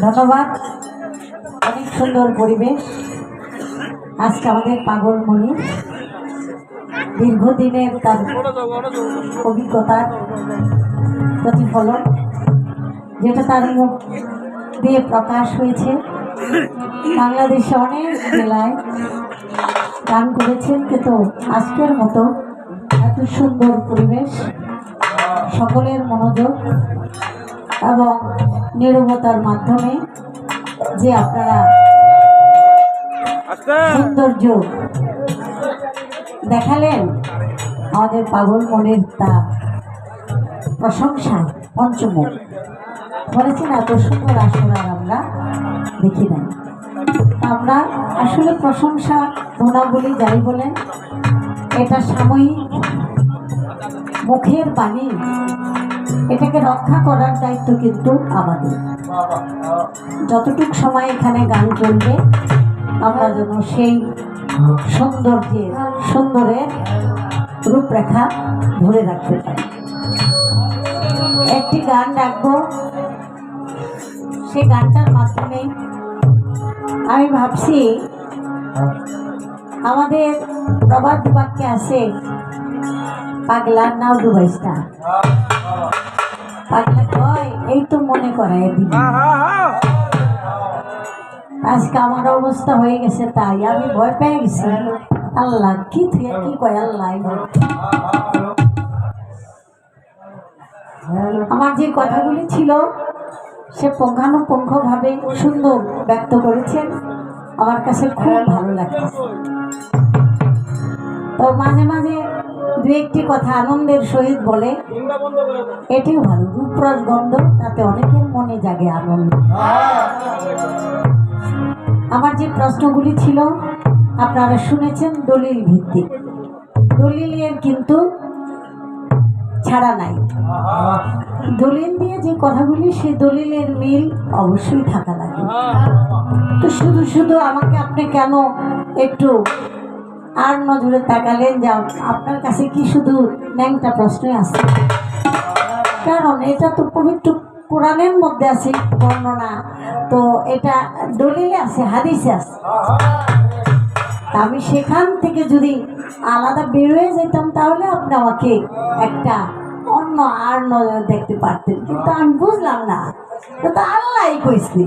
ধন্যবাদ। অনেক সুন্দর পরিবেশ। আজকে আমাদের পাগলমণি দীর্ঘদিনের তার অভিজ্ঞতার প্রতিফলন, যেটা তার মুখ দিয়ে প্রকাশ হয়েছে। বাংলাদেশে অনেক জেলায় গান করেছেন, কিন্তু আজকের মতো এত সুন্দর পরিবেশ, সকলের মনোযোগ এবং নীরবতার মাধ্যমে যে আপনারা সৌন্দর্য দেখালেন, আমাদের পাগলমণির তা প্রশংসা পঞ্চমুখ। বলেছেন এত সুন্দর আসর আর আমরা দেখি নাই। আমরা আসলে প্রশংসা গুণাবলী যাই বলেন, এটা সাময়িক মুখের বাণী, এটাকে রক্ষা করার দায়িত্ব কিন্তু আমাদের। যতটুকু সময় এখানে গান চলবে, আমরা যেন সেই সুন্দরের রূপরেখা ধরে রাখতে পারি। একটি গান রাখবো, সেই গানটার মাধ্যমে আমি ভাবছি আমাদের প্রবাদ বাক্যে আছে, পাগলার নাও ডুবাইস না। পাগলা কয় এই তো মনে করায় দিবি। আজকে আমার অবস্থা হয়ে গেছে, তাই আমি ভয় পেয়ে গেছি। আল্লাহ কি কয় আল্লাহ। আমার যে কথাগুলি ছিল সে পুঙ্খানুপুঙ্খভাবে সুন্দর ব্যক্ত করেছেন, আমার কাছে খুব ভালো লাগছে। তো মাঝে মাঝে দু একটি কথা আনন্দের সহিত বলে, এটিও ভালো। রূপরস গন্ধ, তাতে অনেকের মনে জাগে আনন্দ। আমার যে প্রশ্নগুলি ছিল আপনারা শুনেছেন, দলিল ভিত্তিক। দলিলের কিন্তু ছাড়া নাই। দলিল দিয়ে যে কথাগুলি, সে দলিলের মিল অবশ্যই থাকা লাগে। তো শুধু আমাকে আপনি কেন একটু আর নজরে তাকালেন যে আপনার কাছে কি শুধু ন্যাংটা প্রশ্নই আছে? কারণ এটা তো পবিত্র কোরআনের মধ্যে আছে বর্ণনা, তো এটা দলিলে আছে, হাদিসে আছে। আমি সেখান থেকে যদি আলাদা বেরোয় যেতাম, তাহলে আপনি আমাকে একটা অন্য আর নজরে দেখতে পারতেন, কিন্তু আমি বুঝলাম না। তো আল্লাহই কইছি,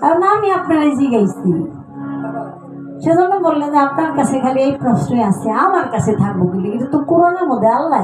কারণ আমি আপনার জিজ্ঞাসি, সেজন্য বললেন যে আপনার কাছে খালি এই প্রশ্নই আছে, আমার কাছে থাকবো, কিন্তু তো কোরআনের মধ্যে আল্লাহ